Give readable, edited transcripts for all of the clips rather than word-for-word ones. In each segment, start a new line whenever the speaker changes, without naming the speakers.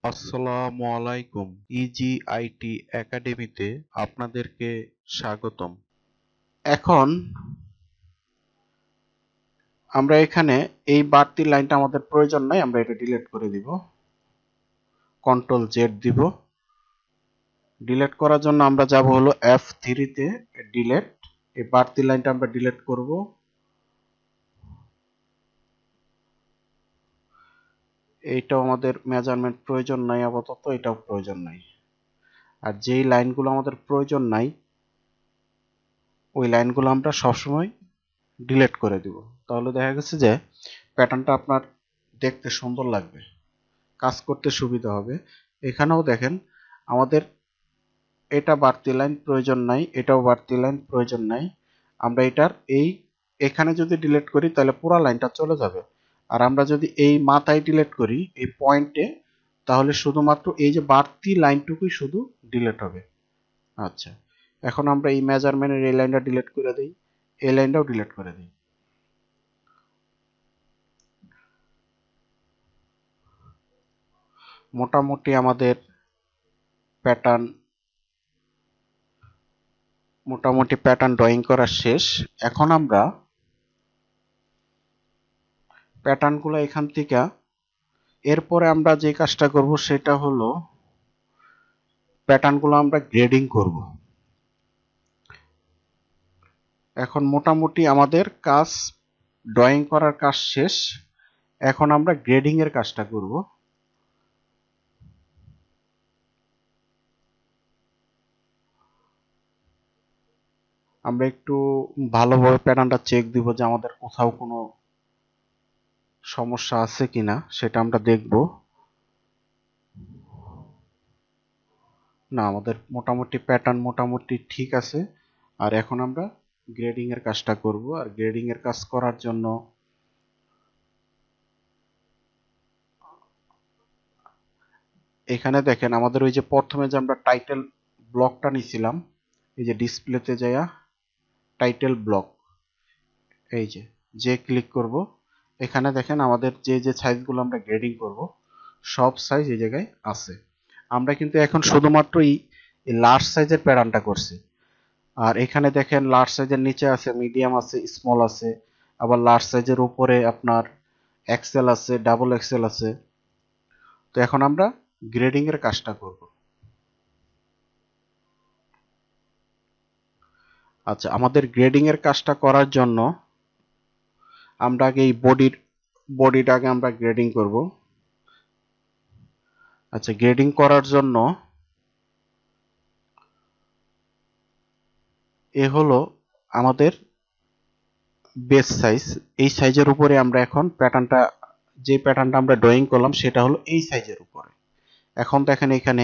আসসালামু আলাইকুম। ইজিআইটি একাডেমিতে আপনাদেরকে স্বাগতম। এখন আমরা এখানে এই বাড়তি লাইনটা আমাদের প্রয়োজন নাই, আমরা এটা ডিলিট করে দিব। কন্ট্রোল জেড দিব। ডিলিট করার জন্য আমরা যাব হলো F3 তে, ডিলিট। এই বাড়তি লাইনটা আমরা ডিলিট করব। এইটাও আমাদের মেজারমেন্ট প্রয়োজন নাই আপাতত, এটাও প্রয়োজন নাই। আর যেই লাইনগুলো আমাদের প্রয়োজন নাই ওই লাইনগুলো আমরা সবসময় ডিলিট করে দিব। তাহলে দেখা গেছে যে প্যাটার্নটা আপনার দেখতে সুন্দর লাগবে, কাজ করতে সুবিধা হবে। এখানেও দেখেন আমাদের এটা বাড়তি লাইন প্রয়োজন নাই, এটাও বাড়তি লাইন প্রয়োজন নাই। আমরা এটার এখানে যদি ডিলিট করি তাহলে পুরো লাইনটা চলে যাবে। আর আমরা যদি এই মাথায় ডিলিট করি এই পয়েন্টে, তাহলে শুধুমাত্র এই যে বাড়তি লাইনটুকুই শুধু ডিলিট হবে। আচ্ছা, এখন আমরা এই মেজারমেন্টের এই লাইনটা ডিলিট করে দিই, এই লাইনটাও ডিলিট করে দিই। মোটামুটি আমাদের প্যাটার্ন ড্রয়িং করা শেষ। এখন আমরা প্যাটার্নগুলো এখান থেকে, এরপরে আমরা যে কাজটা করব সেটা হলো প্যাটার্নগুলো আমরা গ্রেডিং করব। এখন মোটামুটি আমাদের কাজ ড্রয়িং করার কাজ শেষ। এখন আমরা গ্রেডিং এর কাজটা করব। আমরা একটু ভালোভাবে প্যাটার্নটা চেক দিব যে আমাদের কোথাও কোনো সমস্যা আছে কিনা সেটা আমরা দেখব। না, আমাদের মোটামুটি প্যাটার্ন মোটামুটি ঠিক আছে। আর এখন আমরা গ্রেডিং এর কাজটা করব। আর গ্রেডিং এর কাজ করার জন্য এখানে দেখেন আমাদের ওই যে প্রথমে যে আমরা টাইটেল ব্লকটা নিছিলাম, এই যে ডিসপ্লেতে যাইয়া টাইটেল ব্লক, এই যে ক্লিক করব, এখানে দেখেন আমাদের যে সাইজগুলো আমরা গ্রেডিং করব সব সাইজ এই জায়গায় আছে। আমরা কিন্তু এখন শুধুমাত্র এই লার্জ সাইজের প্যাটার্নটা করছি। আর এখানে দেখেন লার্জ সাইজের নিচে আছে, মিডিয়াম আছে, স্মল আছে, আবার লার্জ সাইজের উপরে আপনার এক্সেল আছে, ডাবল এক্সেল আছে। তো এখন আমরা গ্রেডিং এর কাজটা করব। আচ্ছা, আমাদের গ্রেডিং এর কাজটা করার জন্য আমরা আগে এই বডিটাকে আমরা গ্রেডিং করব। আচ্ছা, গ্রেডিং করার জন্য এ হলো আমাদের বেস সাইজ। এই সাইজের উপরে আমরা এখন যে প্যাটার্নটা আমরা ড্রয়িং করলাম সেটা হলো এই সাইজের উপরে। এখন দেখেন এখানে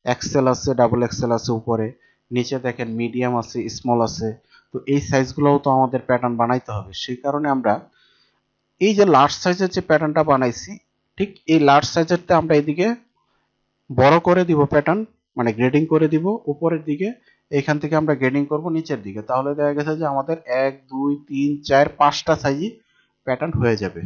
এক্সেল আছে, ডাবল এক্সেল আছে উপরে, নিচে দেখেন মিডিয়াম আছে, স্মল আছে। তো এই সাইজগুলোও তো আমাদের প্যাটার্ন বানাইতে হবে। সেই কারণে আমরা এই যে লার্জ সাইজের যে প্যাটার্নটা বানাইছি, ঠিক এই লার্জ সাইজেরটা আমরা এদিকে বড় করে দিব প্যাটার্ন, মানে গ্রেডিং করে দিব উপরের দিকে। এখান থেকে আমরা গ্রেডিং করব নিচের দিকে। তাহলে দেখা গেছে যে আমাদের 1 2 3 4 5টা সাইজই প্যাটার্ন হয়ে যাবে।